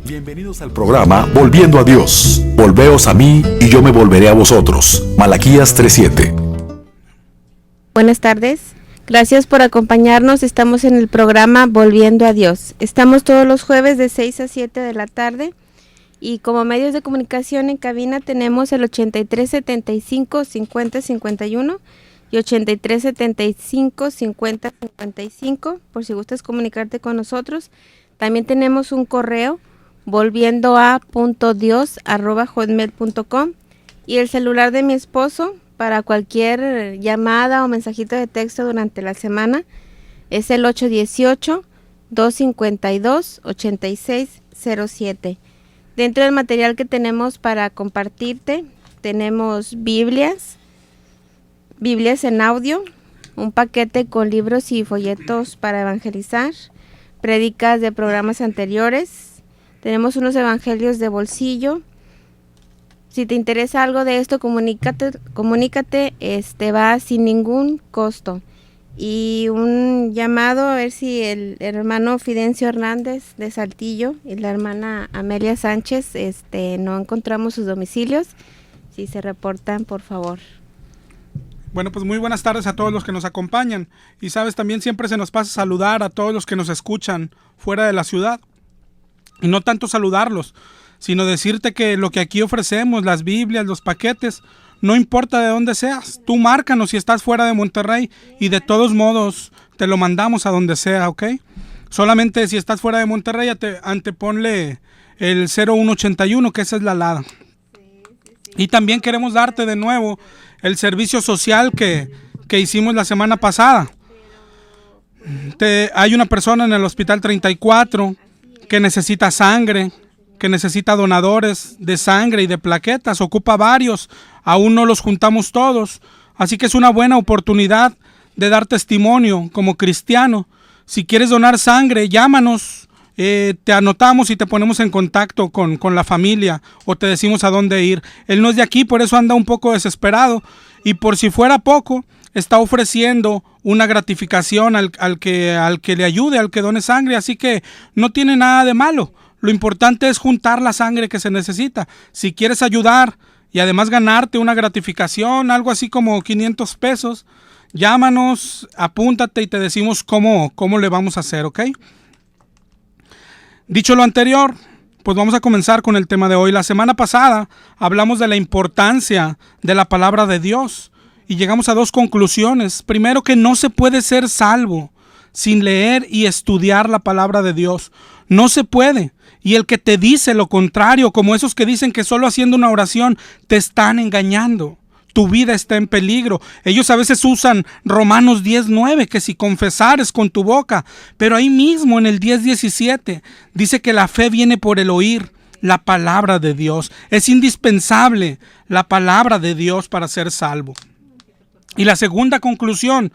Bienvenidos al programa Volviendo a Dios. Volveos a mí y yo me volveré a vosotros. Malaquías 3:7. Buenas tardes. Gracias por acompañarnos. Estamos en el programa Volviendo a Dios. Estamos todos los jueves de 6 a 7 de la tarde. Y como medios de comunicación en cabina tenemos el 8375-5051 y 8375-5055, por si gustas comunicarte con nosotros. También tenemos un correo, volviendoa.dios@hotmail.com, y el celular de mi esposo para cualquier llamada o mensajito de texto durante la semana es el 818-252-8607. Dentro del material que tenemos para compartirte, tenemos Biblias en audio, un paquete con libros y folletos para evangelizar, prédicas de programas anteriores, tenemos unos evangelios de bolsillo. Si te interesa algo de esto, comunícate, va sin ningún costo. Y un llamado a ver si el hermano Fidencio Hernández de Saltillo y la hermana Amelia Sánchez, no encontramos sus domicilios. Si se reportan, por favor. Bueno, pues muy buenas tardes a todos los que nos acompañan. Y sabes, también siempre se nos pasa saludar a todos los que nos escuchan fuera de la ciudad. Y no tanto saludarlos, sino decirte que lo que aquí ofrecemos, las Biblias, los paquetes, no importa de dónde seas, tú márcanos si estás fuera de Monterrey y de todos modos te lo mandamos a donde sea, ¿ok? Solamente si estás fuera de Monterrey, anteponle el 0181, que esa es la alada. Y también queremos darte de nuevo el servicio social que hicimos la semana pasada. Hay una persona en el Hospital 34 que necesita sangre, que necesita donadores de sangre y de plaquetas, ocupa varios, aún no los juntamos todos, así que es una buena oportunidad de dar testimonio como cristiano. Si quieres donar sangre, llámanos, te anotamos y te ponemos en contacto con la familia o te decimos a dónde ir. Él no es de aquí, por eso anda un poco desesperado, y por si fuera poco, está ofreciendo una gratificación al que le ayude, al que done sangre, así que no tiene nada de malo. Lo importante es juntar la sangre que se necesita. Si quieres ayudar y además ganarte una gratificación, algo así como 500 pesos, llámanos, apúntate y te decimos cómo le vamos a hacer, ¿ok? Dicho lo anterior, pues vamos a comenzar con el tema de hoy. La semana pasada hablamos de la importancia de la palabra de Dios y llegamos a dos conclusiones. Primero, que no se puede ser salvo sin leer y estudiar la palabra de Dios. No se puede. Y el que te dice lo contrario, como esos que dicen que solo haciendo una oración te están engañando. Tu vida está en peligro. Ellos a veces usan Romanos 10:9, que si confesares con tu boca, pero ahí mismo en el 10:17 dice que la fe viene por el oír la palabra de Dios. Es indispensable la palabra de Dios para ser salvo. Y la segunda conclusión,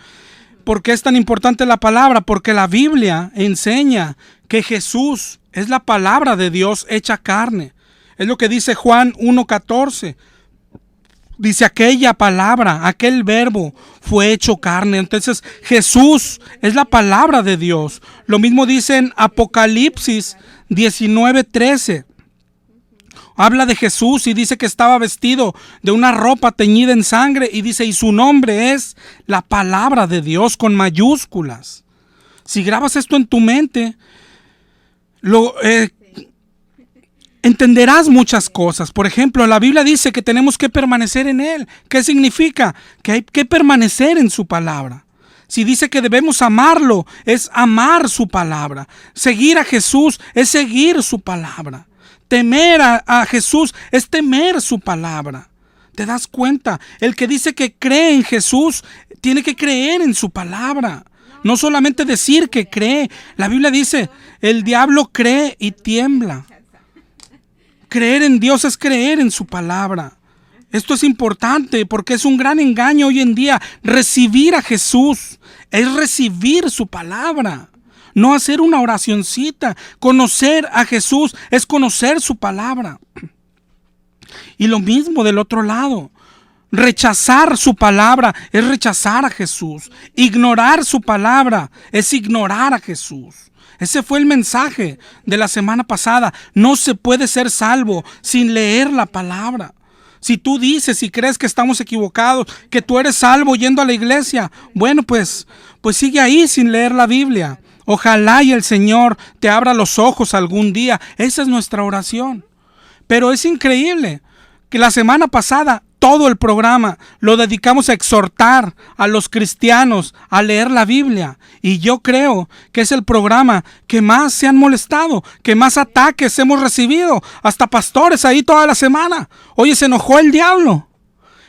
¿por qué es tan importante la palabra? Porque la Biblia enseña que Jesús es la palabra de Dios hecha carne. Es lo que dice Juan 1:14. Dice, aquella palabra, aquel verbo fue hecho carne. Entonces Jesús es la palabra de Dios. Lo mismo dice en Apocalipsis 19:13. Habla de Jesús y dice que estaba vestido de una ropa teñida en sangre y dice, y su nombre es la palabra de Dios con mayúsculas. Si grabas esto en tu mente, entenderás muchas cosas. Por ejemplo, la Biblia dice que tenemos que permanecer en Él. ¿Qué significa? Que hay que permanecer en su palabra. Si dice que debemos amarlo, es amar su palabra. Seguir a Jesús es seguir su palabra. Temer a Jesús es temer su palabra. ¿Te das cuenta? El que dice que cree en Jesús tiene que creer en su palabra. No solamente decir que cree. La Biblia dice, el diablo cree y tiembla. Creer en Dios es creer en su palabra. Esto es importante porque es un gran engaño hoy en día. Recibir a Jesús es recibir su palabra. No hacer una oracioncita. Conocer a Jesús es conocer su palabra. Y lo mismo del otro lado. Rechazar su palabra es rechazar a Jesús. Ignorar su palabra es ignorar a Jesús. Ese fue el mensaje de la semana pasada. No se puede ser salvo sin leer la palabra. Si tú dices y crees que estamos equivocados, que tú eres salvo yendo a la iglesia, bueno, pues sigue ahí sin leer la Biblia. Ojalá y el Señor te abra los ojos algún día. Esa es nuestra oración. Pero es increíble que la semana pasada todo el programa lo dedicamos a exhortar a los cristianos a leer la Biblia. Y yo creo que es el programa que más se han molestado, que más ataques hemos recibido. Hasta pastores ahí toda la semana. Oye, se enojó el diablo.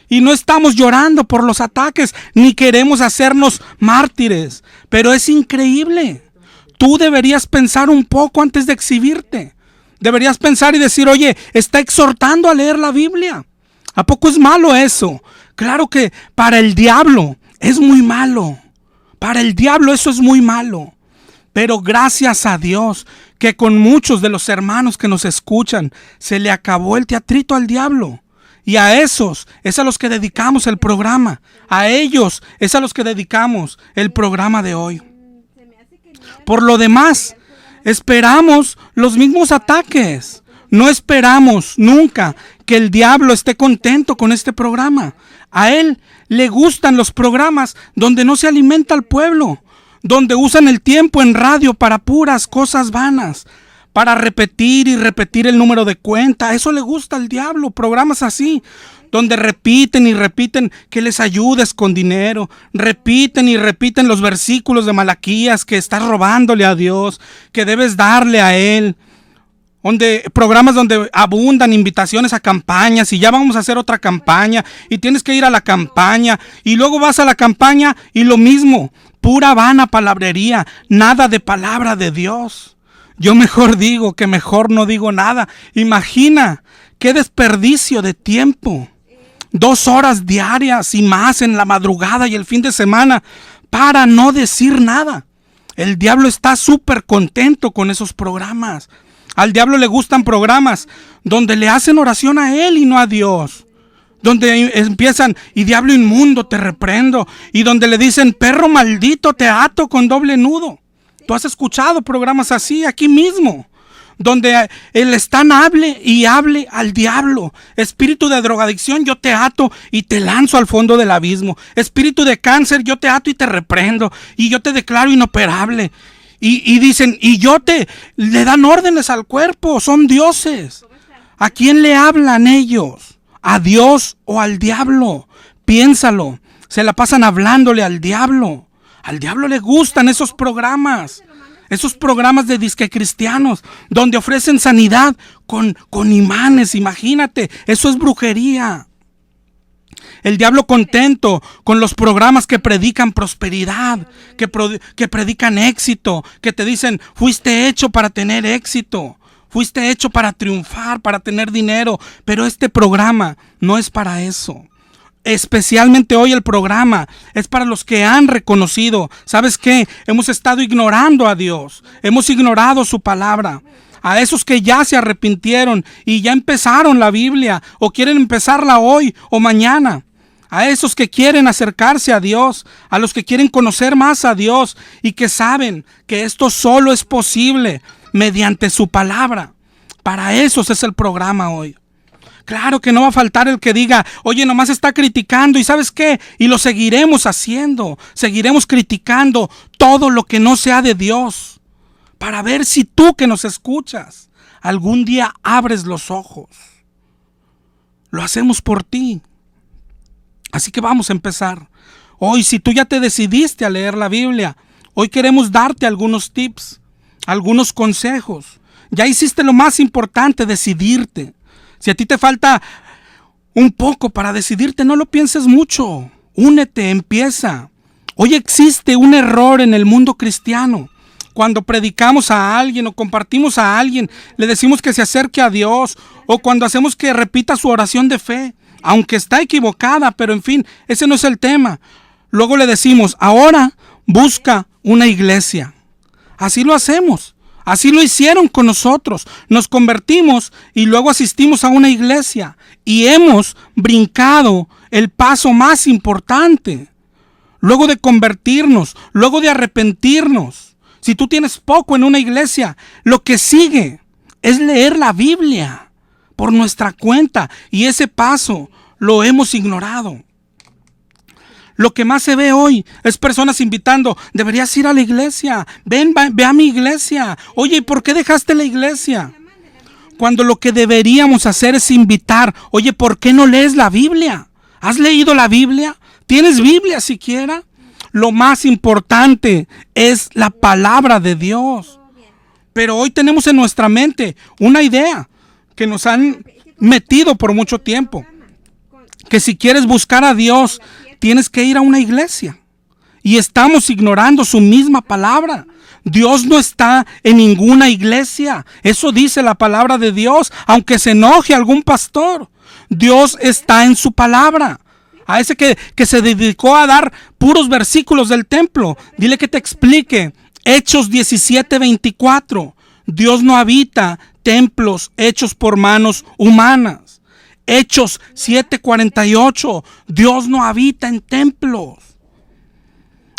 Y no estamos llorando por los ataques, ni queremos hacernos mártires. Pero es increíble. Tú deberías pensar un poco antes de exhibirte. Deberías pensar y decir, oye, está exhortando a leer la Biblia. ¿A poco es malo eso? Claro que para el diablo es muy malo. Para el diablo eso es muy malo. Pero gracias a Dios que con muchos de los hermanos que nos escuchan se le acabó el teatrito al diablo. Y a esos es a los que dedicamos el programa. A ellos es a los que dedicamos el programa de hoy. Por lo demás, esperamos los mismos ataques. No esperamos nunca que el diablo esté contento con este programa. A él le gustan los programas donde no se alimenta al pueblo, donde usan el tiempo en radio para puras cosas vanas, para repetir y repetir el número de cuenta. Eso le gusta al diablo, programas así, donde repiten y repiten que les ayudes con dinero, repiten y repiten los versículos de Malaquías, que estás robándole a Dios, que debes darle a Él. Programas donde abundan invitaciones a campañas y ya vamos a hacer otra campaña y tienes que ir a la campaña y luego vas a la campaña y lo mismo, pura vana palabrería, nada de palabra de Dios. Yo mejor digo que mejor no digo nada. Imagina qué desperdicio de tiempo. 2 horas diarias y más en la madrugada y el fin de semana para no decir nada. El diablo está súper contento con esos programas. Al diablo le gustan programas donde le hacen oración a él y no a Dios. Donde empiezan, y diablo inmundo te reprendo. Y donde le dicen, perro maldito te ato con doble nudo. Tú has escuchado programas así aquí mismo. Donde él están hable y hable al diablo. Espíritu de drogadicción, yo te ato y te lanzo al fondo del abismo. Espíritu de cáncer, yo te ato y te reprendo. Y yo te declaro inoperable. Y dicen, le dan órdenes al cuerpo, son dioses. ¿A quién le hablan ellos? ¿A Dios o al diablo? Piénsalo, se la pasan hablándole al diablo. Al diablo le gustan esos programas de disque cristianos, donde ofrecen sanidad con imanes, imagínate, eso es brujería. El diablo contento con los programas que predican prosperidad, que predican éxito, que te dicen, fuiste hecho para tener éxito, fuiste hecho para triunfar, para tener dinero, pero este programa no es para eso. Especialmente hoy el programa es para los que han reconocido, ¿sabes qué? Hemos estado ignorando a Dios, hemos ignorado su palabra. A esos que ya se arrepintieron y ya empezaron la Biblia o quieren empezarla hoy o mañana. A esos que quieren acercarse a Dios, a los que quieren conocer más a Dios y que saben que esto solo es posible mediante su palabra. Para esos es el programa hoy. Claro que no va a faltar el que diga, oye, nomás está criticando y ¿sabes qué? Y lo seguiremos haciendo, seguiremos criticando todo lo que no sea de Dios. Para ver si tú que nos escuchas algún día abres los ojos. Lo hacemos por ti. Así que vamos a empezar. Hoy, si tú ya te decidiste a leer la Biblia, hoy queremos darte algunos tips, algunos consejos. Ya hiciste lo más importante, decidirte. Si a ti te falta un poco para decidirte, no lo pienses mucho. Únete, empieza. Hoy existe un error en el mundo cristiano. Cuando predicamos a alguien o compartimos a alguien, le decimos que se acerque a Dios, o cuando hacemos que repita su oración de fe, aunque está equivocada, pero en fin, ese no es el tema. Luego le decimos, ahora busca una iglesia. Así lo hacemos, así lo hicieron con nosotros. Nos convertimos y luego asistimos a una iglesia y hemos brincado el paso más importante. Luego de convertirnos, luego de arrepentirnos, Si tú tienes poco en una iglesia, lo que sigue es leer la Biblia por nuestra cuenta, y ese paso lo hemos ignorado. Lo que más se ve hoy es personas invitando: deberías ir a la iglesia, ven, ve a mi iglesia. Oye, ¿y por qué dejaste la iglesia? Cuando lo que deberíamos hacer es invitar: oye, ¿por qué no lees la Biblia? ¿Has leído la Biblia? ¿Tienes Biblia siquiera? Lo más importante es la palabra de Dios. Pero hoy tenemos en nuestra mente una idea que nos han metido por mucho tiempo: que si quieres buscar a Dios, tienes que ir a una iglesia. Y estamos ignorando su misma palabra. Dios no está en ninguna iglesia. Eso dice la palabra de Dios, aunque se enoje algún pastor. Dios está en su palabra. A ese que se dedicó a dar puros versículos del templo, dile que te explique Hechos 17:24. Dios no habita templos hechos por manos humanas. Hechos 7:48. Dios no habita en templos.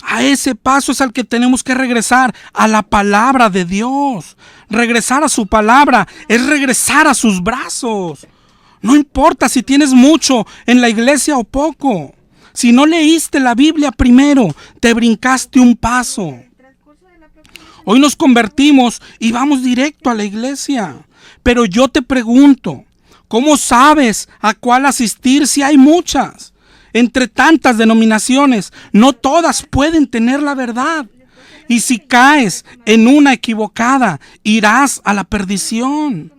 A ese paso es al que tenemos que regresar, a la palabra de Dios. Regresar a su palabra es regresar a sus brazos. No importa si tienes mucho en la iglesia o poco. Si no leíste la Biblia primero, te brincaste un paso. Hoy nos convertimos y vamos directo a la iglesia. Pero yo te pregunto, ¿cómo sabes a cuál asistir si hay muchas? Entre tantas denominaciones, no todas pueden tener la verdad. Y si caes en una equivocada, irás a la perdición.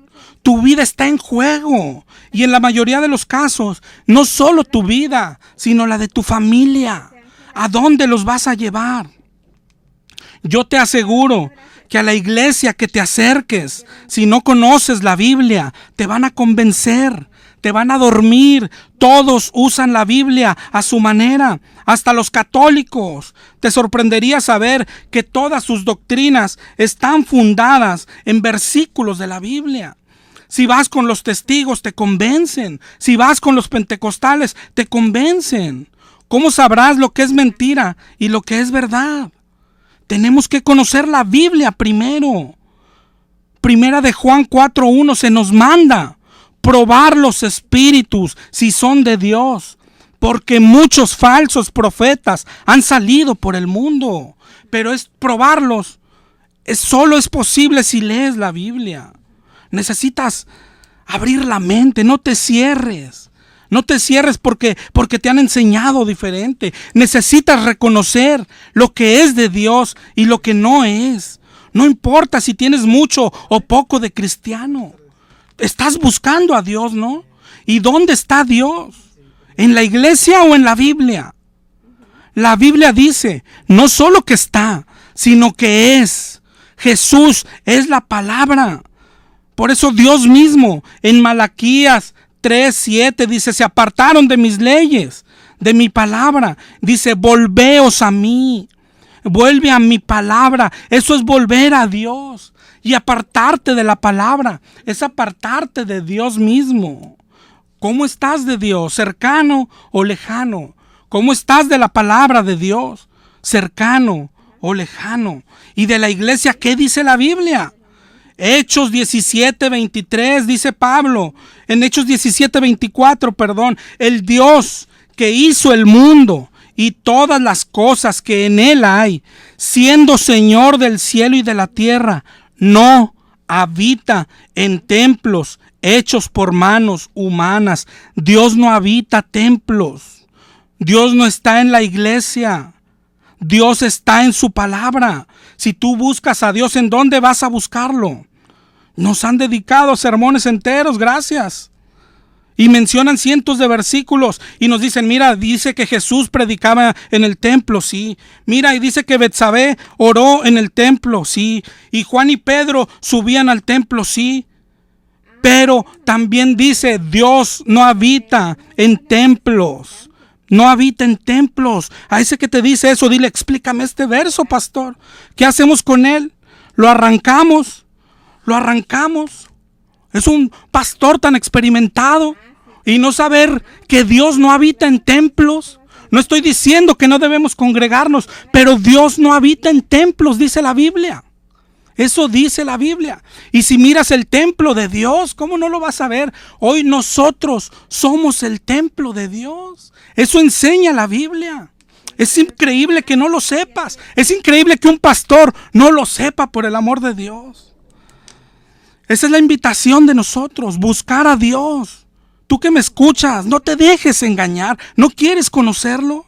Tu vida está en juego. Y en la mayoría de los casos, no solo tu vida, sino la de tu familia. ¿A dónde los vas a llevar? Yo te aseguro que a la iglesia que te acerques, si no conoces la Biblia, te van a convencer, te van a dormir. Todos usan la Biblia a su manera, hasta los católicos. Te sorprendería saber que todas sus doctrinas están fundadas en versículos de la Biblia. Si vas con los testigos, te convencen. Si vas con los pentecostales, te convencen. ¿Cómo sabrás lo que es mentira y lo que es verdad? Tenemos que conocer la Biblia primero. Primera de Juan 4:1 se nos manda probar los espíritus si son de Dios, porque muchos falsos profetas han salido por el mundo. Pero es probarlos, solo es posible si lees la Biblia. Necesitas abrir la mente, no te cierres. No te cierres porque te han enseñado diferente. Necesitas reconocer lo que es de Dios y lo que no es. No importa si tienes mucho o poco de cristiano. Estás buscando a Dios, ¿no? ¿Y dónde está Dios? ¿En la iglesia o en la Biblia? La Biblia dice, no solo que está, sino que es. Jesús es la palabra. Por eso Dios mismo en Malaquías 3:7 dice: se apartaron de mis leyes, de mi palabra. Dice: volveos a mí. Vuelve a mi palabra. Eso es volver a Dios. Y apartarte de la palabra es apartarte de Dios mismo. ¿Cómo estás de Dios? ¿Cercano o lejano? ¿Cómo estás de la palabra de Dios? ¿Cercano o lejano? Y de la iglesia, ¿qué dice la Biblia? Hechos 17:23 dice Pablo, en Hechos 17:24, el Dios que hizo el mundo y todas las cosas que en él hay, siendo Señor del cielo y de la tierra, no habita en templos hechos por manos humanas. Dios no habita templos. Dios no está en la iglesia. Dios está en su palabra. Si tú buscas a Dios, ¿en dónde vas a buscarlo? Nos han dedicado sermones enteros, gracias. Y mencionan cientos de versículos y nos dicen: mira, dice que Jesús predicaba en el templo, sí. Mira, y dice que Betsabé oró en el templo, sí. Y Juan y Pedro subían al templo, sí. Pero también dice: Dios no habita en templos. No habita en templos. A ese que te dice eso, dile: explícame este verso, pastor. ¿Qué hacemos con él? ¿Lo arrancamos? ¿Lo arrancamos? Es un pastor tan experimentado y no saber que Dios no habita en templos, No estoy diciendo que no debemos congregarnos, pero Dios no habita en templos, dice la Biblia. Eso dice la Biblia. Y si miras el templo de Dios, ¿cómo no lo vas a ver? Hoy nosotros somos el templo de Dios. Eso enseña la Biblia. Es increíble que no lo sepas. Es increíble que un pastor no lo sepa, por el amor de Dios. Esa es la invitación de nosotros, buscar a Dios. Tú que me escuchas, no te dejes engañar. ¿No quieres conocerlo?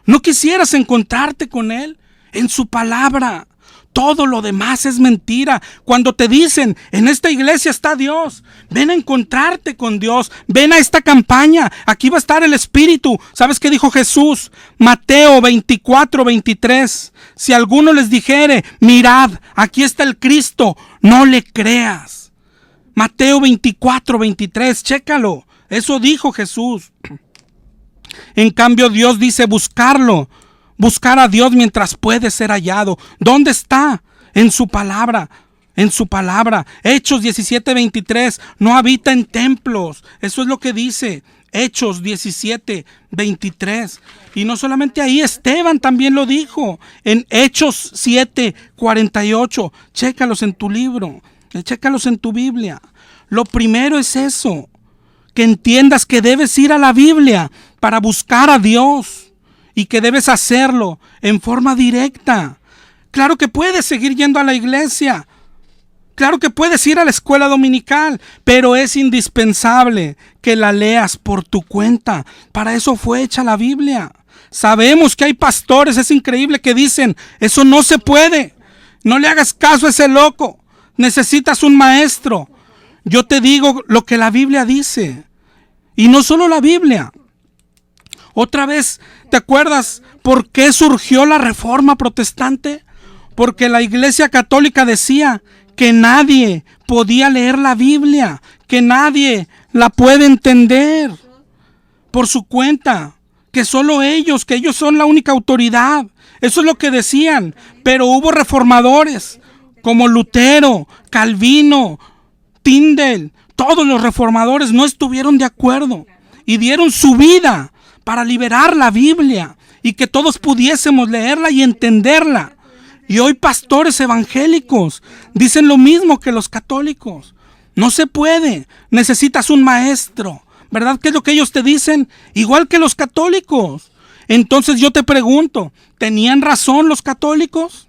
¿No quisieras encontrarte con Él? En su palabra. Todo lo demás es mentira. Cuando te dicen, en esta iglesia está Dios, ven a encontrarte con Dios, ven a esta campaña, aquí va a estar el Espíritu. ¿Sabes qué dijo Jesús? Mateo 24:23. Si alguno les dijere, mirad, aquí está el Cristo, no le creas. Mateo 24:23, chécalo. Eso dijo Jesús. En cambio, Dios dice buscarlo. Buscar a Dios mientras puede ser hallado. ¿Dónde está? En su palabra. En su palabra. Hechos 17:23. No habita en templos. Eso es lo que dice Hechos 17:23. Y no solamente ahí, Esteban también lo dijo. En Hechos 7:48. Chécalos en tu libro. Chécalos en tu Biblia. Lo primero es eso. Que entiendas que debes ir a la Biblia para buscar a Dios. Y que debes hacerlo en forma directa. Claro que puedes seguir yendo a la iglesia. Claro que puedes ir a la escuela dominical. Pero es indispensable que la leas por tu cuenta. Para eso fue hecha la Biblia. Sabemos que hay pastores, es increíble, que dicen, eso no se puede. No le hagas caso a ese loco. Necesitas un maestro. Yo te digo lo que la Biblia dice. Y no solo la Biblia. Otra vez, ¿te acuerdas por qué surgió la Reforma Protestante? Porque la Iglesia Católica decía que nadie podía leer la Biblia, que nadie la puede entender por su cuenta, que solo ellos, que ellos son la única autoridad. Eso es lo que decían. Pero hubo reformadores como Lutero, Calvino, Tyndale. Todos los reformadores no estuvieron de acuerdo y dieron su vida para liberar la Biblia y que todos pudiésemos leerla y entenderla. Y hoy pastores evangélicos dicen lo mismo que los católicos. No se puede, necesitas un maestro. ¿Verdad? ¿Qué es lo que ellos te dicen? Igual que los católicos. Entonces yo te pregunto, ¿tenían razón los católicos?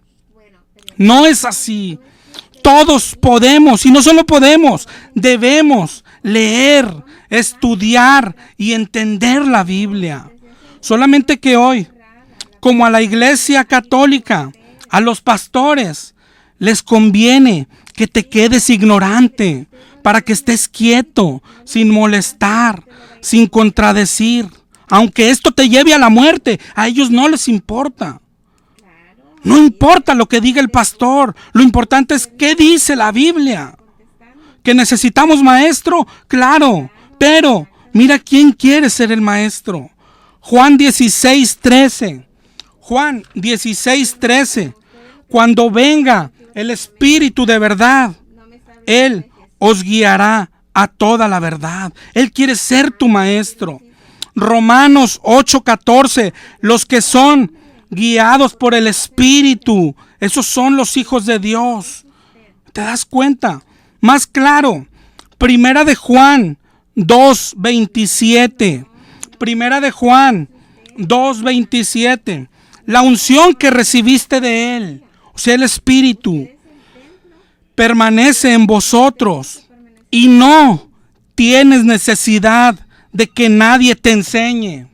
No es así. Todos podemos, y no solo podemos, debemos leer, estudiar y entender la Biblia. Solamente que hoy, como a la Iglesia Católica, a los pastores, les conviene que te quedes ignorante, para que estés quieto, sin molestar, sin contradecir. Aunque esto te lleve a la muerte, a ellos no les importa. No importa lo que diga el pastor, lo importante es qué dice la Biblia. ¿Que necesitamos maestro? Claro, pero mira quién quiere ser el maestro. Juan 16:13. Juan 16:13. Cuando venga el Espíritu de verdad, Él os guiará a toda la verdad. Él quiere ser tu maestro. Romanos 8:14. Los que son guiados por el Espíritu, esos son los hijos de Dios. ¿Te das cuenta? Más claro, Primera de Juan 2:27. Primera de Juan 2:27. La unción que recibiste de Él, o sea, el Espíritu, permanece en vosotros y no tienes necesidad de que nadie te enseñe.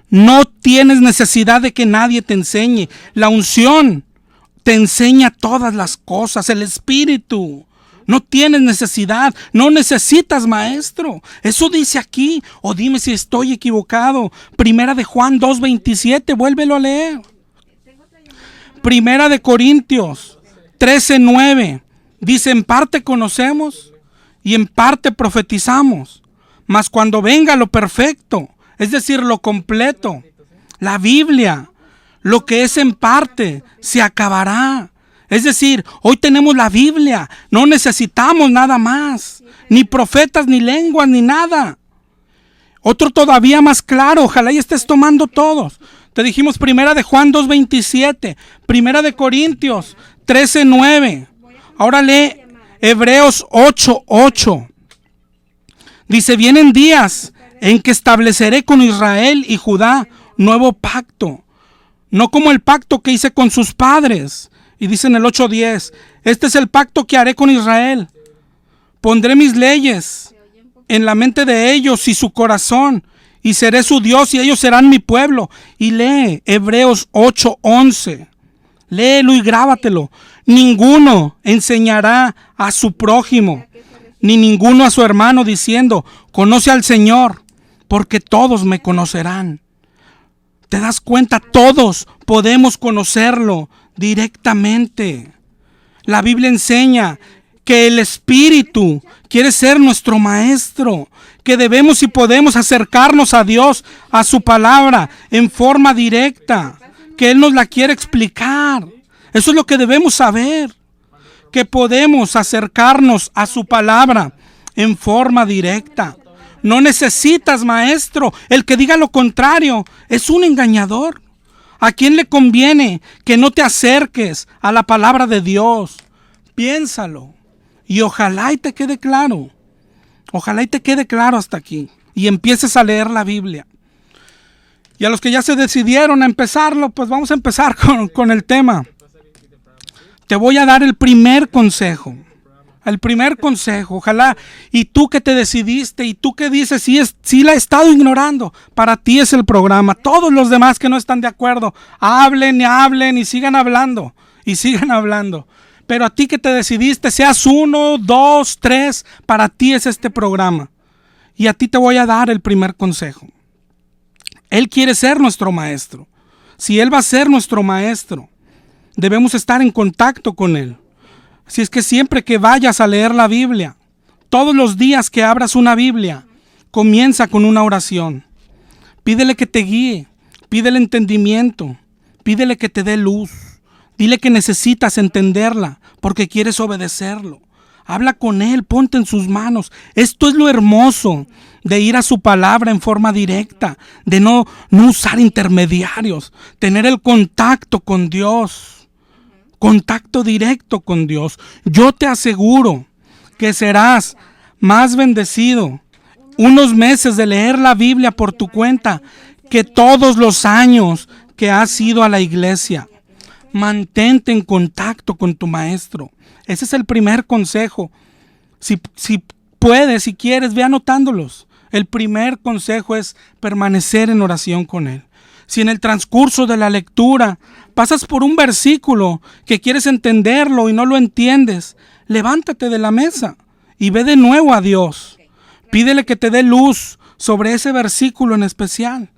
No tienes necesidad de que nadie te enseñe. La unción te enseña todas las cosas. El Espíritu. No tienes necesidad. No necesitas maestro. Eso dice aquí. O dime si estoy equivocado. Primera de Juan 2:27. Vuélvelo a leer. Primera de Corintios 13:9. Dice, en parte conocemos y en parte profetizamos. Mas cuando venga lo perfecto, es decir, lo completo, la Biblia, lo que es en parte, se acabará. Es decir, hoy tenemos la Biblia, no necesitamos nada más, ni profetas, ni lenguas, ni nada. Otro todavía más claro, ojalá y estés tomando todos. Te dijimos primera de Juan 2:27, primera de Corintios 13:9. Ahora lee Hebreos 8:8. Dice, vienen días en que estableceré con Israel y Judá nuevo pacto, no como el pacto que hice con sus padres. Y dice en el 8:10, este es el pacto que haré con Israel. Pondré mis leyes en la mente de ellos y su corazón, y seré su Dios y ellos serán mi pueblo. Y lee Hebreos 8:11. Léelo y grábatelo. Ninguno enseñará a su prójimo, ni ninguno a su hermano, diciendo, conoce al Señor, porque todos me conocerán. ¿Te das cuenta? Todos podemos conocerlo directamente. La Biblia enseña que el Espíritu quiere ser nuestro maestro, que debemos y podemos acercarnos a Dios, a su palabra, en forma directa, que Él nos la quiere explicar. Eso es lo que debemos saber, que podemos acercarnos a su palabra en forma directa. No necesitas maestro. El que diga lo contrario es un engañador. ¿A quién le conviene que no te acerques a la palabra de Dios? Piénsalo. Y ojalá y te quede claro. Ojalá y te quede claro hasta aquí. Y empieces a leer la Biblia. Y a los que ya se decidieron a empezarlo, pues vamos a empezar con el tema. Te voy a dar el primer consejo. El primer consejo, ojalá. Y tú que te decidiste, y tú que dices, sí la he estado ignorando, para ti es el programa. Todos los demás que no están de acuerdo, hablen y sigan hablando. Y sigan hablando. Pero a ti que te decidiste, seas 1, 2, 3, para ti es este programa. Y a ti te voy a dar el primer consejo. Él quiere ser nuestro maestro. Si Él va a ser nuestro maestro, debemos estar en contacto con Él. Si es que siempre que vayas a leer la Biblia, todos los días que abras una Biblia, comienza con una oración. Pídele que te guíe, pídele entendimiento, pídele que te dé luz. Dile que necesitas entenderla porque quieres obedecerlo. Habla con Él, ponte en sus manos. Esto es lo hermoso de ir a su palabra en forma directa, de no usar intermediarios, tener el contacto con Dios, contacto directo con Dios. Yo te aseguro que serás más bendecido unos meses de leer la Biblia por tu cuenta que todos los años que has ido a la iglesia. Mantente en contacto con tu maestro. Ese es el primer consejo. Si puedes, si quieres, ve anotándolos. El primer consejo es permanecer en oración con Él. Si en el transcurso de la lectura pasas por un versículo que quieres entenderlo y no lo entiendes, levántate de la mesa y ve de nuevo a Dios. Pídele que te dé luz sobre ese versículo en especial.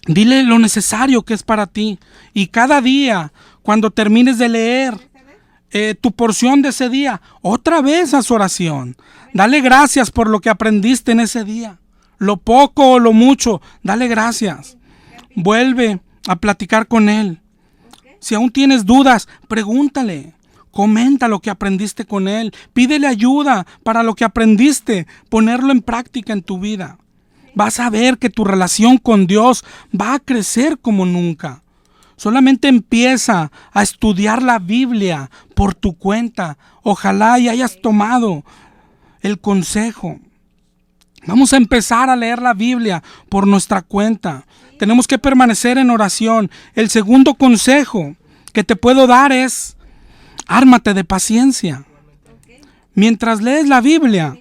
Dile lo necesario que es para ti. Y cada día, cuando termines de leer tu porción de ese día, otra vez haz oración. Dale gracias por lo que aprendiste en ese día. Lo poco o lo mucho, dale gracias. Vuelve a platicar con Él. Si aún tienes dudas, pregúntale. Comenta lo que aprendiste con Él. Pídele ayuda para lo que aprendiste, ponerlo en práctica en tu vida. Vas a ver que tu relación con Dios va a crecer como nunca. Solamente empieza a estudiar la Biblia por tu cuenta. Ojalá y hayas tomado el consejo. Vamos a empezar a leer la Biblia por nuestra cuenta. Tenemos que permanecer en oración. El segundo consejo que te puedo dar es: ármate de paciencia. Mientras lees la Biblia,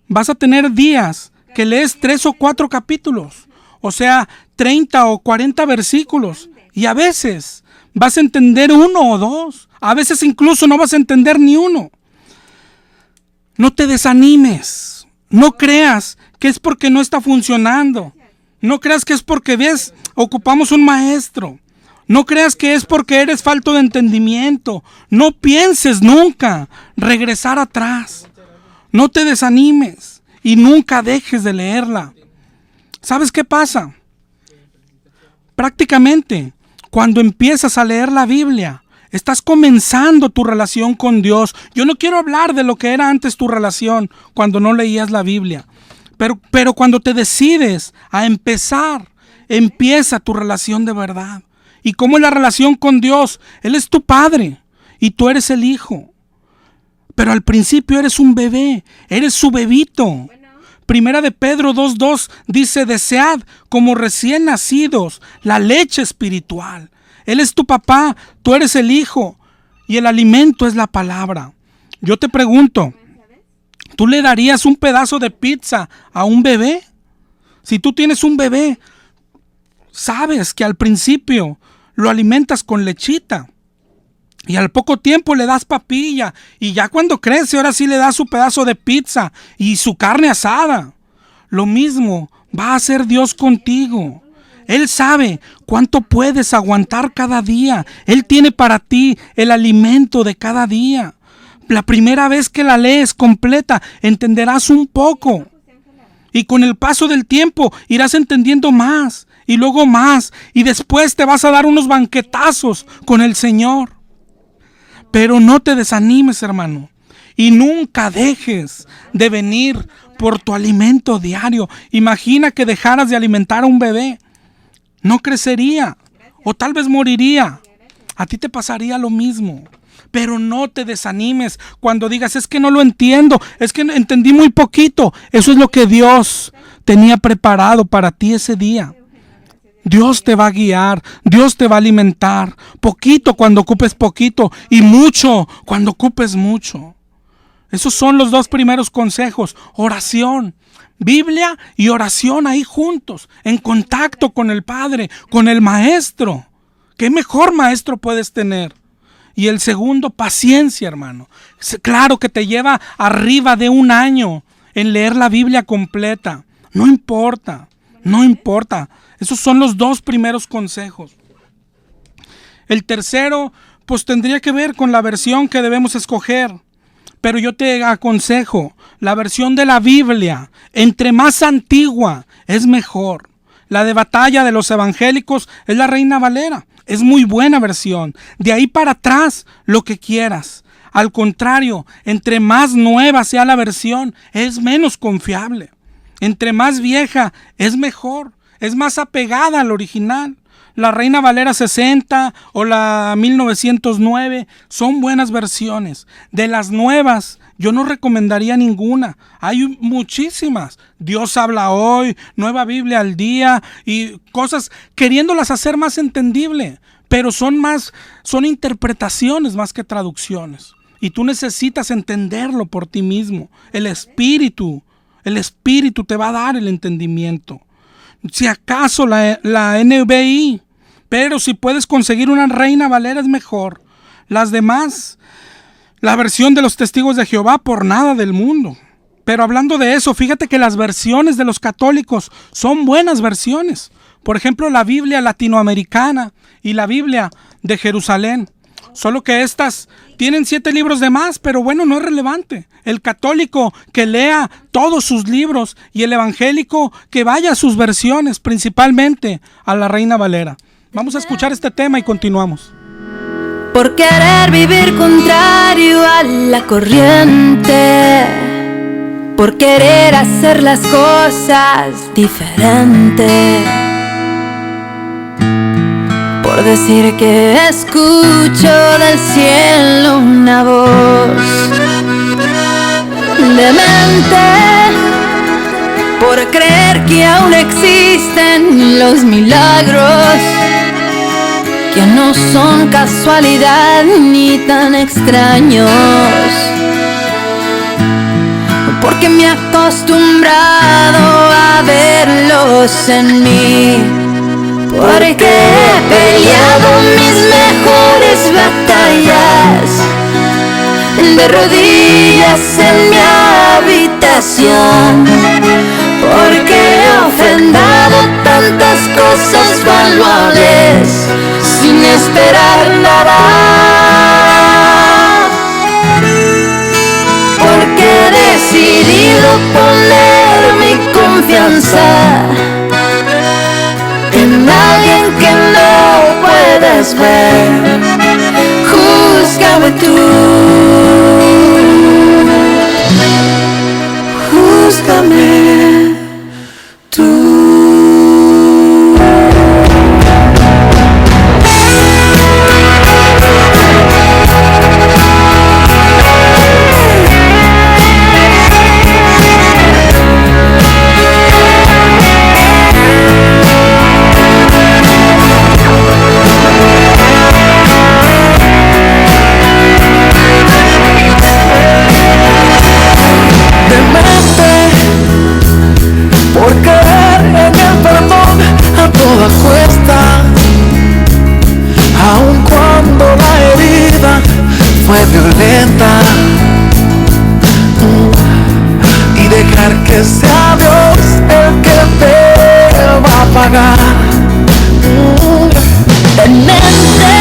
vas a tener días que lees 3 o 4 capítulos, o sea, 30 o 40 versículos, y a veces vas a entender 1 o 2, a veces incluso no vas a entender ni uno. No te desanimes, no creas que es porque no está funcionando, no creas que es porque ocupamos un maestro, no creas que es porque eres falto de entendimiento, no pienses nunca regresar atrás, no te desanimes. Y nunca dejes de leerla. ¿Sabes qué pasa? Prácticamente, cuando empiezas a leer la Biblia, estás comenzando tu relación con Dios. Yo no quiero hablar de lo que era antes tu relación cuando no leías la Biblia. Pero cuando te decides a empezar, empieza tu relación de verdad. ¿Y cómo es la relación con Dios? Él es tu padre y tú eres el hijo. Pero al principio eres un bebé, eres su bebito. Primera de Pedro 2:2 dice: desead como recién nacidos la leche espiritual. Él es tu papá, tú eres el hijo y el alimento es la palabra. Yo te pregunto, ¿tú le darías un pedazo de pizza a un bebé? Si tú tienes un bebé, sabes que al principio lo alimentas con lechita y al poco tiempo le das papilla, y ya cuando crece ahora sí le das su pedazo de pizza y su carne asada. Lo mismo va a hacer Dios contigo. Él sabe cuánto puedes aguantar cada día. Él tiene para ti el alimento de cada día. La primera vez que la lees completa, entenderás un poco. Y con el paso del tiempo irás entendiendo más y luego más. Y después te vas a dar unos banquetazos con el Señor. Pero no te desanimes, hermano. Y nunca dejes de venir por tu alimento diario. Imagina que dejaras de alimentar a un bebé. No crecería o tal vez moriría. A ti te pasaría lo mismo. Pero no te desanimes cuando digas: es que no lo entiendo, es que entendí muy poquito. Eso es lo que Dios tenía preparado para ti ese día. Dios te va a guiar, Dios te va a alimentar. Poquito cuando ocupes poquito y mucho cuando ocupes mucho. Esos son los dos primeros consejos: oración, Biblia y oración ahí juntos, en contacto con el Padre, con el Maestro. ¿Qué mejor maestro puedes tener? Y el segundo, paciencia, hermano. Claro que te lleva arriba de 1 año en leer la Biblia completa. No importa. Esos son los dos primeros consejos. El tercero, pues tendría que ver con la versión que debemos escoger. Pero yo te aconsejo la versión de la Biblia. Entre más antigua es mejor. La de batalla de los evangélicos es la Reina Valera. Es muy buena versión. De ahí para atrás, lo que quieras. Al contrario, entre más nueva sea la versión, es menos confiable. Entre más vieja, es mejor. Es más apegada al original. La Reina Valera 60 o la 1909 son buenas versiones. De las nuevas, yo no recomendaría ninguna. Hay muchísimas. Dios habla hoy, Nueva Biblia al día y cosas queriéndolas hacer más entendible. Pero son interpretaciones más que traducciones. Y tú necesitas entenderlo por ti mismo. El Espíritu te va a dar el entendimiento. Si acaso la NBI, pero si puedes conseguir una Reina Valera es mejor. Las demás, la versión de los Testigos de Jehová, por nada del mundo. Pero hablando de eso, fíjate que las versiones de los católicos son buenas versiones. Por ejemplo, la Biblia latinoamericana y la Biblia de Jerusalén. Solo que estas tienen 7 libros de más, pero bueno, no es relevante. El católico que lea todos sus libros y el evangélico que vaya a sus versiones, principalmente a la Reina Valera. Vamos a escuchar este tema y continuamos. Por querer vivir contrario a la corriente, por querer hacer las cosas diferentes, por decir que escucho del cielo una voz demente, por creer que aún existen los milagros, que no son casualidad ni tan extraños, porque me he acostumbrado a verlos en mí. Porque he peleado mis mejores batallas de rodillas en mi habitación, porque he ofrendado tantas cosas valuables sin esperar nada, porque he decidido poner mi confianza en alguien que no puedes ver. Júzgame tú, júzgame. que sea Dios el que te va a pagar. Demente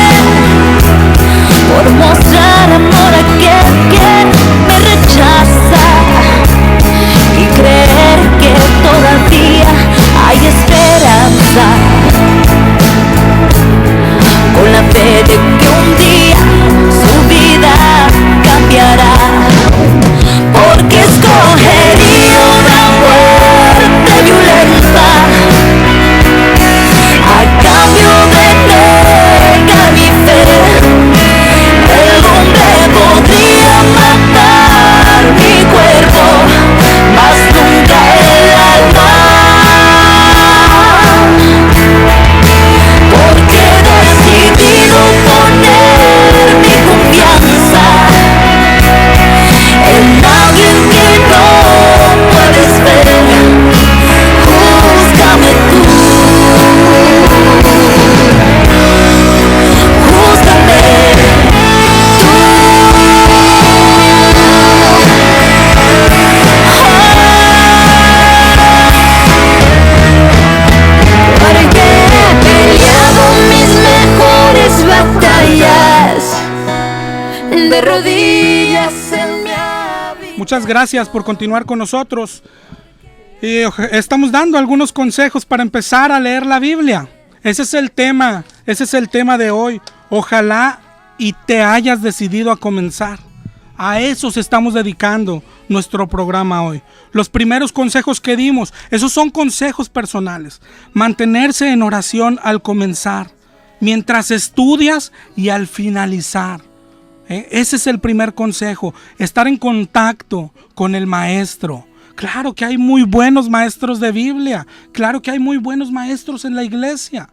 por mostrar amor a aquel que me rechaza y creer que todavía hay esperanza, con la fe de que un día su vida cambiará, porque escogería una muerte violenta a cambio de negar mi fe. El hombre podría matar mi cuerpo, mas nunca el alma, porque he decidido poner mi confianza en alguien que no puedes ver. Júzgame tú, júzgame tú. Porque he peleado mis mejores batallas de rodillas en mi habitación. Muchas gracias por continuar con nosotros. Estamos dando algunos consejos para empezar a leer la Biblia. Ese es el tema de hoy. Ojalá y te hayas decidido a comenzar. A eso se estamos dedicando nuestro programa hoy. Los primeros consejos que dimos, esos son consejos personales. Mantenerse en oración al comenzar, mientras estudias y al finalizar. Ese es el primer consejo, estar en contacto con el maestro. Claro que hay muy buenos maestros de Biblia, claro que hay muy buenos maestros en la iglesia.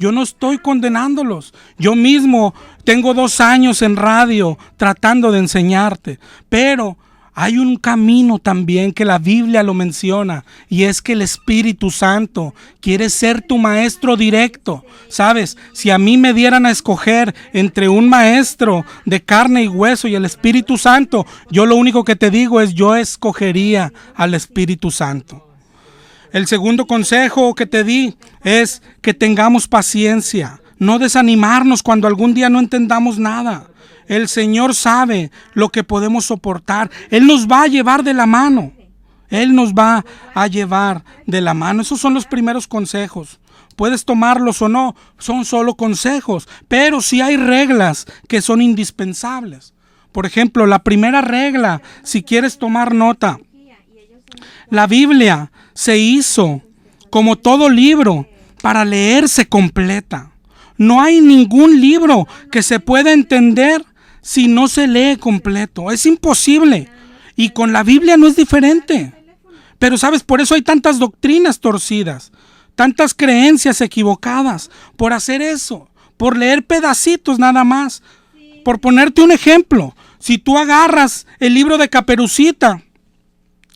Yo no estoy condenándolos. Yo mismo tengo 2 años en radio tratando de enseñarte, pero hay un camino también que la Biblia lo menciona, y es que el Espíritu Santo quiere ser tu maestro directo. ¿Sabes? Si a mí me dieran a escoger entre un maestro de carne y hueso y el Espíritu Santo, yo lo único que te digo es yo escogería al Espíritu Santo. El segundo consejo que te di es que tengamos paciencia, no desanimarnos cuando algún día no entendamos nada. El Señor sabe lo que podemos soportar. Él nos va a llevar de la mano. Él nos va a llevar de la mano. Esos son los primeros consejos. Puedes tomarlos o no, son solo consejos, pero sí hay reglas que son indispensables. Por ejemplo, la primera regla, si quieres tomar nota, la Biblia se hizo, como todo libro, para leerse completa. No hay ningún libro que se pueda entender si no se lee completo. Es imposible. Y con la Biblia no es diferente. Pero sabes, por eso hay tantas doctrinas torcidas, tantas creencias equivocadas, por hacer eso, por leer pedacitos nada más. Por ponerte un ejemplo, si tú agarras el libro de Caperucita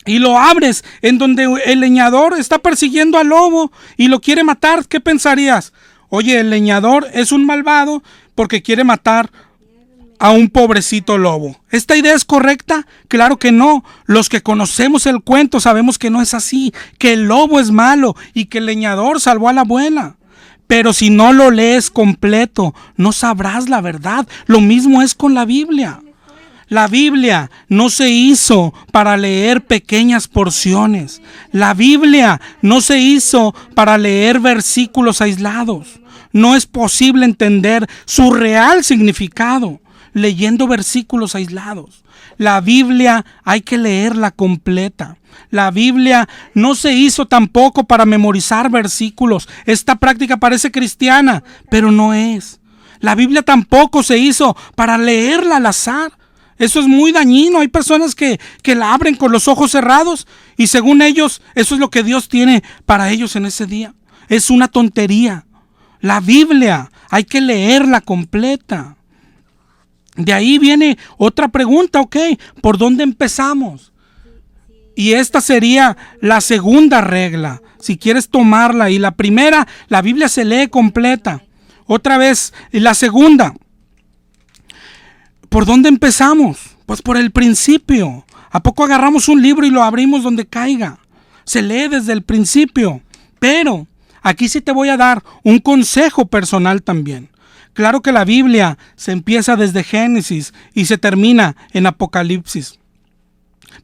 y lo abres en donde el leñador está persiguiendo al lobo y lo quiere matar, ¿qué pensarías? Oye, el leñador es un malvado porque quiere matar a un pobrecito lobo. ¿Esta idea es correcta? Claro que no. Los que conocemos el cuento sabemos que no es así, que el lobo es malo y que el leñador salvó a la abuela. Pero si no lo lees completo, no sabrás la verdad. Lo mismo es con la Biblia. La Biblia no se hizo para leer pequeñas porciones. La Biblia no se hizo para leer versículos aislados. No es posible entender su real significado leyendo versículos aislados. La Biblia hay que leerla completa. La Biblia no se hizo tampoco para memorizar versículos. Esta práctica parece cristiana, pero no es. La Biblia tampoco se hizo para leerla al azar. Eso es muy dañino. Hay personas que la abren con los ojos cerrados y según ellos, eso es lo que Dios tiene para ellos en ese día. Es una tontería. La Biblia hay que leerla completa. De ahí viene otra pregunta, ok, ¿por dónde empezamos? Y esta sería la segunda regla, si quieres tomarla. Y la primera, la Biblia se lee completa. Otra vez, la segunda, ¿por dónde empezamos? Pues por el principio. ¿A poco agarramos un libro y lo abrimos donde caiga? se lee desde el principio. Pero aquí sí te voy a dar un consejo personal también. Claro que la Biblia se empieza desde Génesis y se termina en Apocalipsis.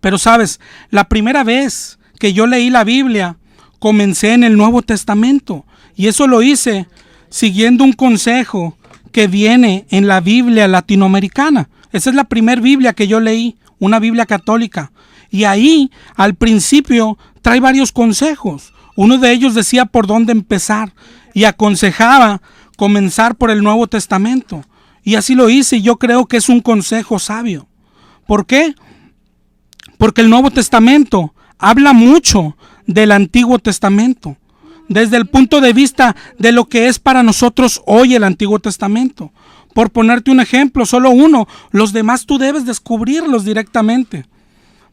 Pero sabes, la primera vez que yo leí la Biblia, comencé en el Nuevo Testamento. Y eso lo hice siguiendo un consejo que viene en la Biblia latinoamericana. Esa es la primera Biblia que yo leí, una Biblia católica. Y ahí, al principio, trae varios consejos. Uno de ellos decía por dónde empezar y aconsejaba comenzar por el Nuevo Testamento. Y así lo hice, y yo creo que es un consejo sabio. ¿Por qué? Porque el Nuevo Testamento habla mucho del Antiguo Testamento, desde el punto de vista de lo que es para nosotros hoy el Antiguo Testamento. Por ponerte un ejemplo, solo uno, los demás tú debes descubrirlos directamente.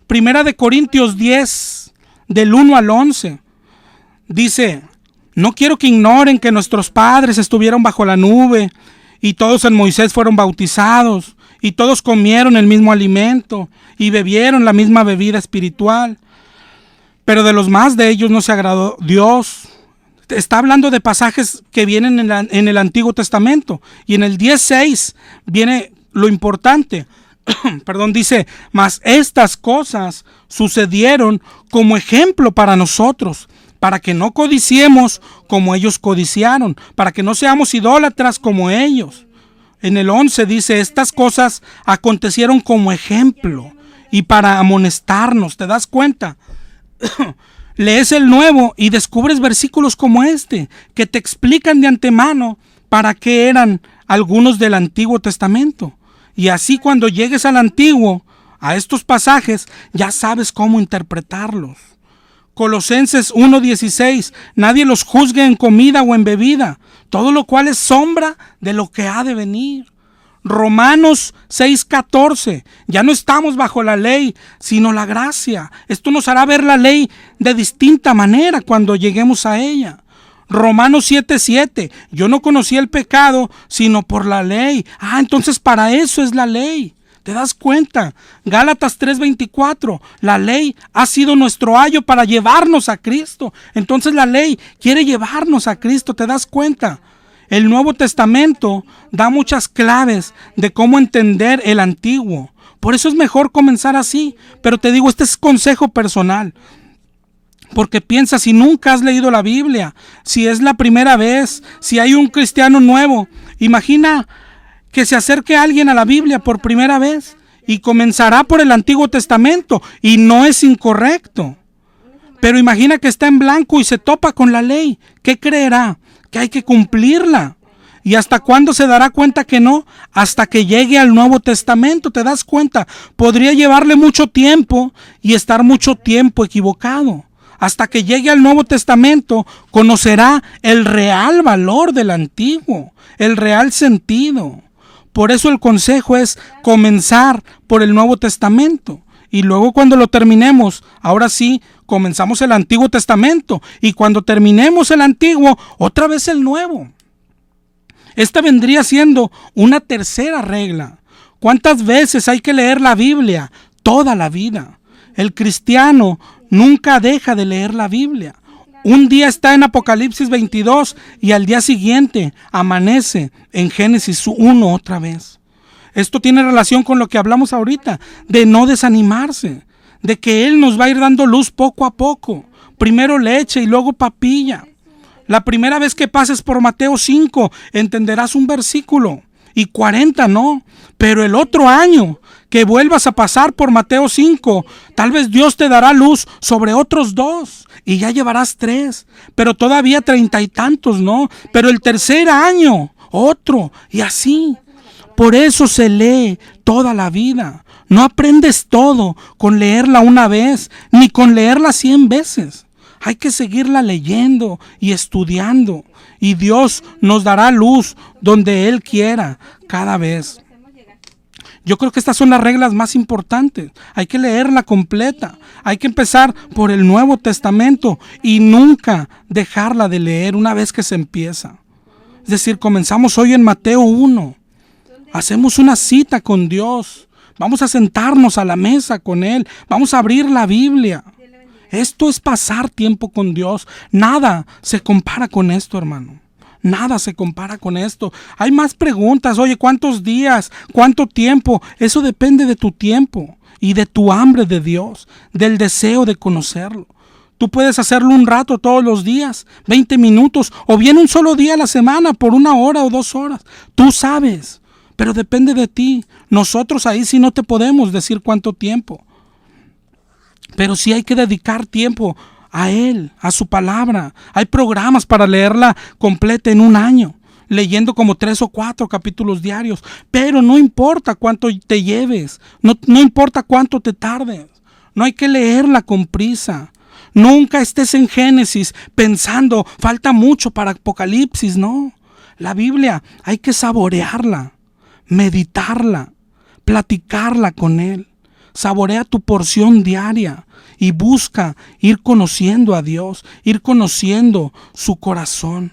Primera de Corintios 10, del 1 al 11, dice: no quiero que ignoren que nuestros padres estuvieron bajo la nube, y todos en Moisés fueron bautizados, y todos comieron el mismo alimento, y bebieron la misma bebida espiritual. Pero de los más de ellos no se agradó Dios. Está hablando de pasajes que vienen en el Antiguo Testamento. Y en el 10:6 viene lo importante. Dice: mas estas cosas sucedieron como ejemplo para nosotros, para que no codiciemos como ellos codiciaron, para que no seamos idólatras como ellos. En el 11 dice: estas cosas acontecieron como ejemplo y para amonestarnos. ¿Te das cuenta? Lees el Nuevo y descubres versículos como este, que te explican de antemano para qué eran algunos del Antiguo Testamento. Y así cuando llegues al Antiguo, a estos pasajes, ya sabes cómo interpretarlos. Colosenses 1:16, nadie los juzgue en comida o en bebida, todo lo cual es sombra de lo que ha de venir. Romanos 6:14, ya no estamos bajo la ley, sino la gracia. Esto nos hará ver la ley de distinta manera cuando lleguemos a ella. Romanos 7:7, yo no conocí el pecado, sino por la ley. Entonces para eso es la ley. ¿Te das cuenta? Gálatas 3:24, la ley ha sido nuestro ayo para llevarnos a Cristo. Entonces la ley quiere llevarnos a Cristo, ¿te das cuenta? El Nuevo Testamento da muchas claves de cómo entender el Antiguo. Por eso es mejor comenzar así. Pero te digo, este es consejo personal. Porque piensa, si nunca has leído la Biblia, si es la primera vez, si hay un cristiano nuevo, imagina que se acerque alguien a la Biblia por primera vez y comenzará por el Antiguo Testamento, y no es incorrecto. Pero imagina que está en blanco y se topa con la ley. ¿Qué creerá? Que hay que cumplirla. ¿Y hasta cuándo se dará cuenta que no? Hasta que llegue al Nuevo Testamento. ¿Te das cuenta? Podría llevarle mucho tiempo y estar mucho tiempo equivocado. Hasta que llegue al Nuevo Testamento, conocerá el real valor del Antiguo, el real sentido. Por eso el consejo es comenzar por el Nuevo Testamento. Y luego cuando lo terminemos, ahora sí, comenzamos el Antiguo Testamento. Y cuando terminemos el Antiguo, otra vez el Nuevo. Esta vendría siendo una tercera regla. ¿Cuántas veces hay que leer la Biblia? Toda la vida. El cristiano nunca deja de leer la Biblia. Un día está en Apocalipsis 22 y al día siguiente amanece en Génesis 1 otra vez. Esto tiene relación con lo que hablamos ahorita, de no desanimarse, de que Él nos va a ir dando luz poco a poco. Primero leche y luego papilla. La primera vez que pases por Mateo 5, entenderás un versículo y 40 no. Pero el otro año que vuelvas a pasar por Mateo 5, tal vez Dios te dará luz sobre otros 2 y ya llevarás 3. Pero todavía 30 y tantos no. Pero el tercer año, otro, y así. Por eso se lee toda la vida. No aprendes todo con leerla una vez, ni con leerla 100 veces. Hay que seguirla leyendo y estudiando. Y Dios nos dará luz donde Él quiera cada vez. Yo creo que estas son las reglas más importantes. Hay que leerla completa. Hay que empezar por el Nuevo Testamento y nunca dejarla de leer una vez que se empieza. Es decir, comenzamos hoy en Mateo 1. Hacemos una cita con Dios. Vamos a sentarnos a la mesa con Él. Vamos a abrir la Biblia. Esto es pasar tiempo con Dios. Nada se compara con esto, hermano. Nada se compara con esto. Hay más preguntas. Oye, ¿cuántos días? ¿Cuánto tiempo? Eso depende de tu tiempo y de tu hambre de Dios, del deseo de conocerlo. Tú puedes hacerlo un rato todos los días, 20 minutos, o bien un solo día a la semana por 1 hora o 2 horas. Tú sabes, pero depende de ti. Nosotros ahí sí no te podemos decir cuánto tiempo. Pero sí hay que dedicar tiempo a Él, a su palabra. Hay programas para leerla completa en 1 año, leyendo como 3 o 4 capítulos diarios. Pero no importa cuánto te lleves, no importa cuánto te tardes. No hay que leerla con prisa. Nunca estés en Génesis pensando, falta mucho para Apocalipsis. No, la Biblia hay que saborearla, meditarla, platicarla con Él. Saborea tu porción diaria y busca ir conociendo a Dios, ir conociendo su corazón,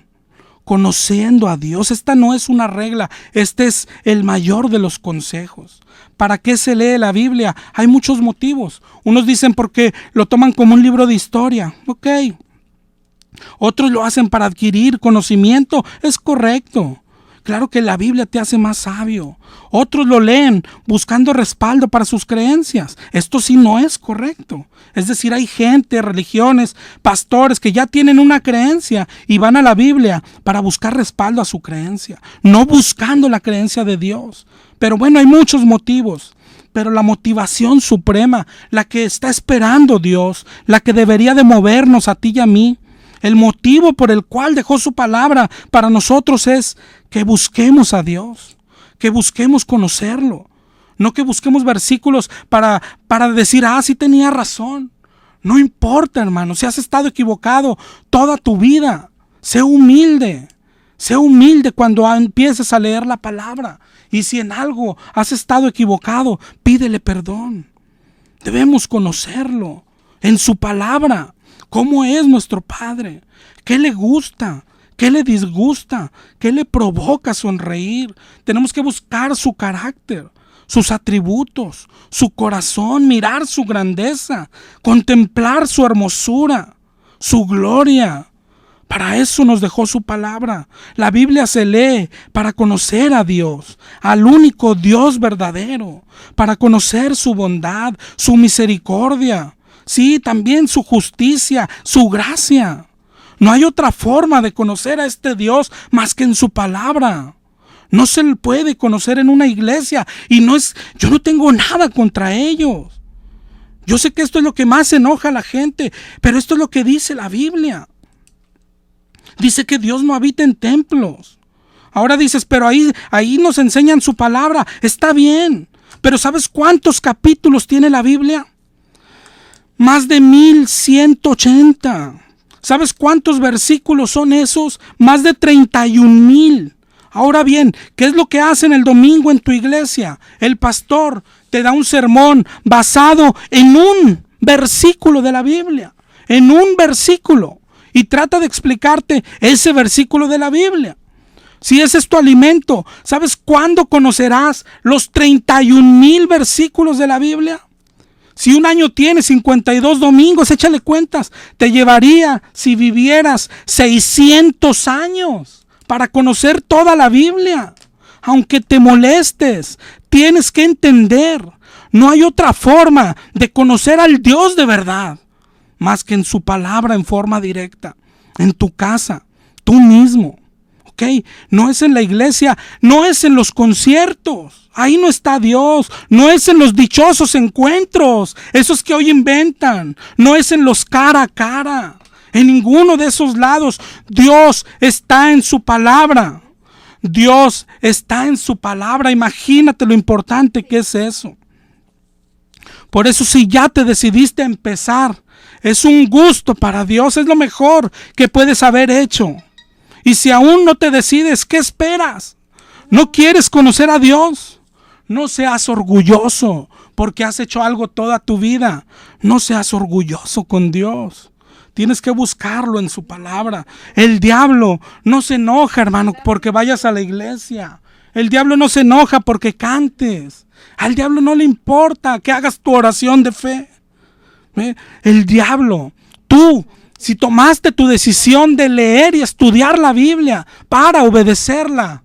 conociendo a Dios. Esta no es una regla, este es el mayor de los consejos. ¿Para qué se lee la Biblia? Hay muchos motivos. Unos dicen porque lo toman como un libro de historia. Ok. Otros lo hacen para adquirir conocimiento. Es correcto. Claro que la Biblia te hace más sabio. Otros lo leen buscando respaldo para sus creencias. Esto sí no es correcto. Es decir, hay gente, religiones, pastores que ya tienen una creencia y van a la Biblia para buscar respaldo a su creencia, no buscando la creencia de Dios. Pero bueno, hay muchos motivos. Pero la motivación suprema, la que está esperando Dios, la que debería de movernos a ti y a mí, el motivo por el cual dejó su palabra para nosotros es que busquemos a Dios, que busquemos conocerlo, no que busquemos versículos para decir, sí tenía razón. No importa, hermano, si has estado equivocado toda tu vida, sé humilde cuando empieces a leer la palabra. Y si en algo has estado equivocado, pídele perdón. Debemos conocerlo en su palabra. ¿Cómo es nuestro Padre? ¿Qué le gusta? ¿Qué le disgusta? ¿Qué le provoca sonreír? Tenemos que buscar su carácter, sus atributos, su corazón, mirar su grandeza, contemplar su hermosura, su gloria. Para eso nos dejó su palabra. La Biblia se lee para conocer a Dios, al único Dios verdadero, para conocer su bondad, su misericordia. Sí, también su justicia, su gracia. No hay otra forma de conocer a este Dios más que en su palabra. No se le puede conocer en una iglesia y yo no tengo nada contra ellos. Yo sé que esto es lo que más enoja a la gente, pero esto es lo que dice la Biblia. Dice que Dios no habita en templos. Ahora dices, pero ahí nos enseñan su palabra. Está bien, pero ¿sabes cuántos capítulos tiene la Biblia? Más de 1180. ¿Sabes cuántos versículos son esos? Más de 31,000. Ahora bien, ¿qué es lo que hacen el domingo en tu iglesia? El pastor te da un sermón basado en un versículo de la Biblia. En un versículo. Y trata de explicarte ese versículo de la Biblia. Si ese es tu alimento, ¿sabes cuándo conocerás los 31,000 versículos de la Biblia? Si un año tiene 52 domingos, échale cuentas, te llevaría, si vivieras, 600 años para conocer toda la Biblia. Aunque te molestes, tienes que entender, no hay otra forma de conocer al Dios de verdad, más que en su palabra en forma directa, en tu casa, tú mismo. ¿Ok? No es en la iglesia, no es en los conciertos. Ahí no está Dios. No es en los dichosos encuentros, esos que hoy inventan. No es en los cara a cara. En ninguno de esos lados. Dios está en su palabra. Dios está en su palabra. Imagínate lo importante que es eso. Por eso, si ya te decidiste a empezar, es un gusto para Dios. Es lo mejor que puedes haber hecho. Y si aún no te decides, ¿qué esperas? ¿No quieres conocer a Dios? No seas orgulloso porque has hecho algo toda tu vida. No seas orgulloso con Dios. Tienes que buscarlo en su palabra. El diablo no se enoja, hermano, porque vayas a la iglesia. El diablo no se enoja porque cantes. Al diablo no le importa que hagas tu oración de fe. El diablo, tú, si tomaste tu decisión de leer y estudiar la Biblia para obedecerla,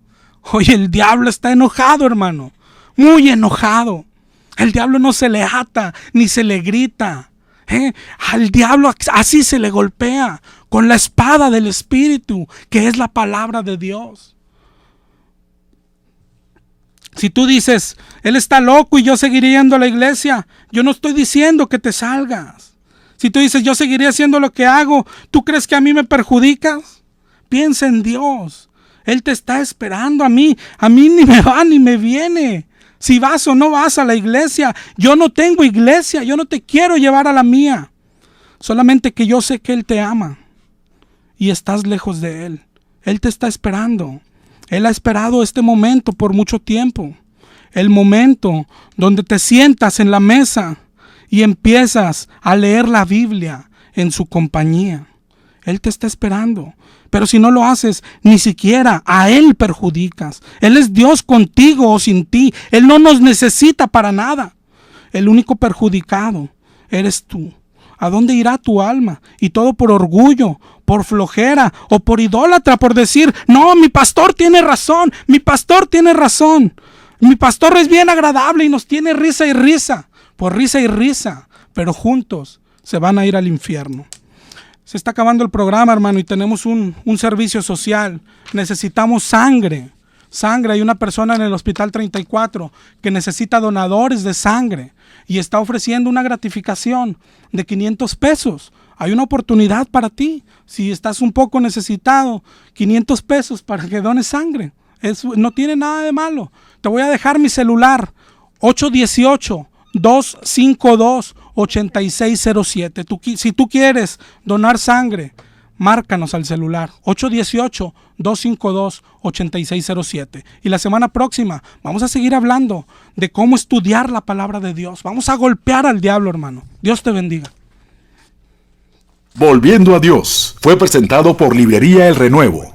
oye, el diablo está enojado, hermano, muy enojado. El diablo no se le ata ni se le grita. Al diablo así se le golpea, con la espada del Espíritu, que es la palabra de Dios. Si tú dices, él está loco y yo seguiré yendo a la iglesia, yo no estoy diciendo que te salgas. Si tú dices, yo seguiré haciendo lo que hago, ¿tú crees que a mí me perjudicas? Piensa en Dios. Él te está esperando a mí ni me va ni me viene. Si vas o no vas a la iglesia, yo no tengo iglesia, yo no te quiero llevar a la mía. Solamente que yo sé que Él te ama y estás lejos de Él. Él te está esperando. Él ha esperado este momento por mucho tiempo. El momento donde te sientas en la mesa y empiezas a leer la Biblia en su compañía. Él te está esperando. Pero si no lo haces, ni siquiera a Él perjudicas. Él es Dios contigo o sin ti. Él no nos necesita para nada. El único perjudicado eres tú. ¿A dónde irá tu alma? Y todo por orgullo, por flojera o por idólatra, por decir, no, mi pastor tiene razón, mi pastor tiene razón. Mi pastor es bien agradable y nos tiene risa y risa. Por risa y risa, pero juntos se van a ir al infierno. Se está acabando el programa, hermano, y tenemos un servicio social. Necesitamos sangre. Hay una persona en el Hospital 34 que necesita donadores de sangre y está ofreciendo una gratificación de 500 pesos. Hay una oportunidad para ti. Si estás un poco necesitado, 500 pesos para que dones sangre. No tiene nada de malo. Te voy a dejar mi celular, 818-252-8607. Si tú quieres donar sangre, márcanos al celular 818-252-8607. Y la semana próxima vamos a seguir hablando de cómo estudiar la palabra de Dios. Vamos a golpear al diablo, hermano. Dios te bendiga. Volviendo a Dios fue presentado por Librería El Renuevo.